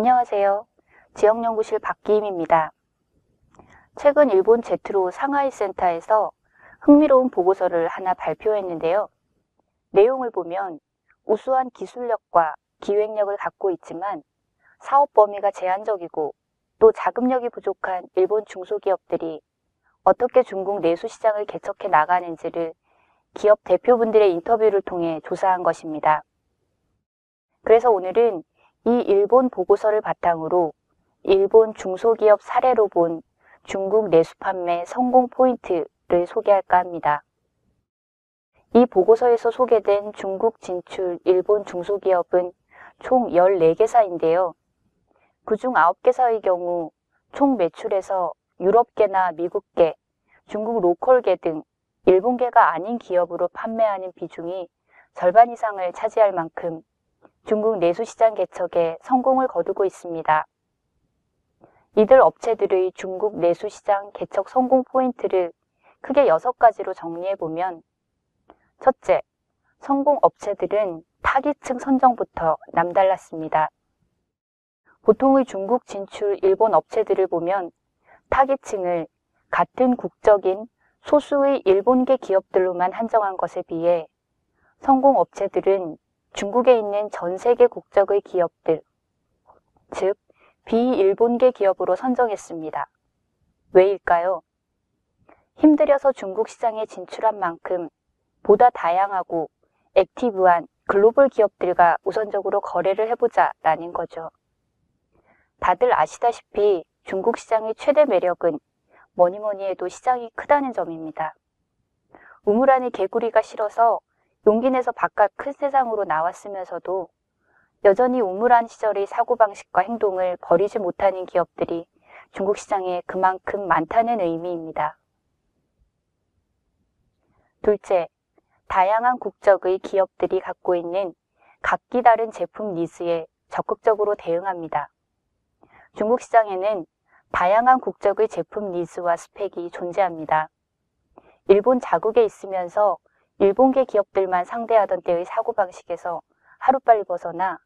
안녕하세요. 지역연구실 박기임입니다. 최근 일본 제트로 상하이 센터에서 흥미로운 보고서를 하나 발표했는데요. 내용을 보면 우수한 기술력과 기획력을 갖고 있지만 사업 범위가 제한적이고 또 자금력이 부족한 일본 중소기업들이 어떻게 중국 내수 시장을 개척해 나가는지를 기업 대표분들의 인터뷰를 통해 조사한 것입니다. 그래서 오늘은 이 일본 보고서를 바탕으로 일본 중소기업 사례로 본 중국 내수 판매 성공 포인트를 소개할까 합니다. 이 보고서에서 소개된 중국 진출 일본 중소기업은 총 14개사인데요. 그중 9개사의 경우 총 매출에서 유럽계나 미국계, 중국 로컬계 등 일본계가 아닌 기업으로 판매하는 비중이 절반 이상을 차지할 만큼 중국 내수시장 개척에 성공을 거두고 있습니다. 이들 업체들의 중국 내수시장 개척 성공 포인트를 크게 6가지로 정리해보면 첫째, 성공 업체들은 타깃층 선정부터 남달랐습니다. 보통의 중국 진출 일본 업체들을 보면 타깃층을 같은 국적인 소수의 일본계 기업들로만 한정한 것에 비해 성공 업체들은 중국에 있는 전 세계 국적의 기업들, 즉 비일본계 기업으로 선정했습니다. 왜일까요? 힘들여서 중국 시장에 진출한 만큼 보다 다양하고 액티브한 글로벌 기업들과 우선적으로 거래를 해보자라는 거죠. 다들 아시다시피 중국 시장의 최대 매력은 뭐니뭐니 해도 시장이 크다는 점입니다. 우물 안에 개구리가 싫어서 용기 내서 바깥 큰 세상으로 나왔으면서도 여전히 우물 안 시절의 사고방식과 행동을 버리지 못하는 기업들이 중국 시장에 그만큼 많다는 의미입니다. 둘째, 다양한 국적의 기업들이 갖고 있는 각기 다른 제품 니즈에 적극적으로 대응합니다. 중국 시장에는 다양한 국적의 제품 니즈와 스펙이 존재합니다. 일본 자국에 있으면서 일본계 기업들만 상대하던 때의 사고방식에서 하루빨리 벗어나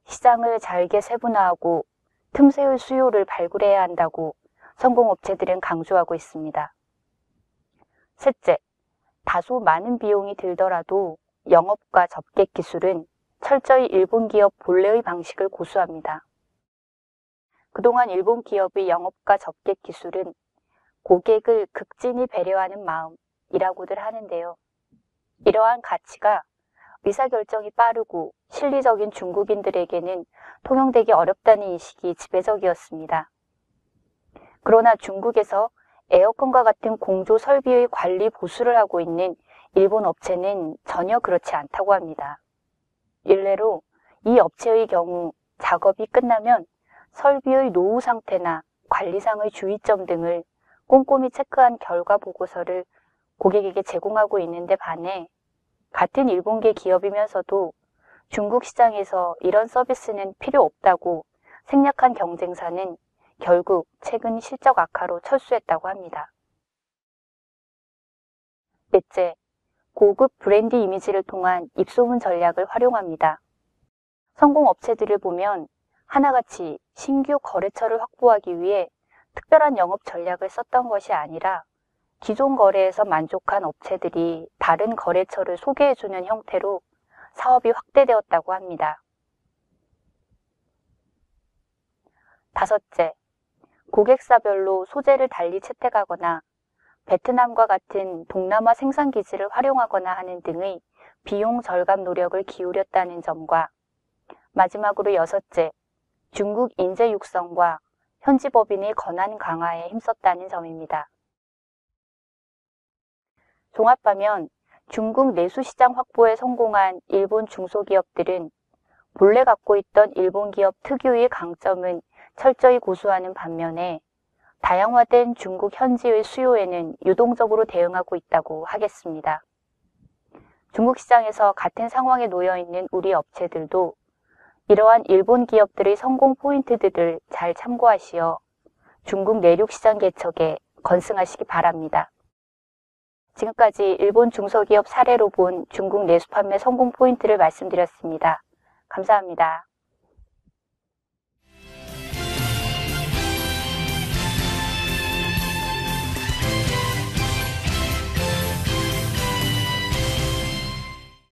시장을 잘게 세분화하고 틈새의 수요를 발굴해야 한다고 성공업체들은 강조하고 있습니다. 셋째, 다소 많은 비용이 들더라도 영업과 접객 기술은 철저히 일본 기업 본래의 방식을 고수합니다. 그동안 일본 기업의 영업과 접객 기술은 고객을 극진히 배려하는 마음이라고들 하는데요. 이러한 가치가 의사결정이 빠르고 실리적인 중국인들에게는 통용되기 어렵다는 인식이 지배적이었습니다. 그러나 중국에서 에어컨과 같은 공조 설비의 관리 보수를 하고 있는 일본 업체는 전혀 그렇지 않다고 합니다. 일례로 이 업체의 경우 작업이 끝나면 설비의 노후 상태나 관리상의 주의점 등을 꼼꼼히 체크한 결과 보고서를 고객에게 제공하고 있는데 반해 같은 일본계 기업이면서도 중국 시장에서 이런 서비스는 필요 없다고 생략한 경쟁사는 결국 최근 실적 악화로 철수했다고 합니다. 넷째, 고급 브랜드 이미지를 통한 입소문 전략을 활용합니다. 성공 업체들을 보면 하나같이 신규 거래처를 확보하기 위해 특별한 영업 전략을 썼던 것이 아니라 기존 거래에서 만족한 업체들이 다른 거래처를 소개해주는 형태로 사업이 확대되었다고 합니다. 다섯째, 고객사별로 소재를 달리 채택하거나 베트남과 같은 동남아 생산기지를 활용하거나 하는 등의 비용 절감 노력을 기울였다는 점과 마지막으로 여섯째, 중국 인재 육성과 현지 법인의 권한 강화에 힘썼다는 점입니다. 종합하면 중국 내수시장 확보에 성공한 일본 중소기업들은 본래 갖고 있던 일본 기업 특유의 강점은 철저히 고수하는 반면에 다양화된 중국 현지의 수요에는 유동적으로 대응하고 있다고 하겠습니다. 중국 시장에서 같은 상황에 놓여 있는 우리 업체들도 이러한 일본 기업들의 성공 포인트들을 잘 참고하시어 중국 내륙 시장 개척에 건승하시기 바랍니다. 지금까지 일본 중소기업 사례로 본 중국 내수 판매 성공 포인트를 말씀드렸습니다. 감사합니다.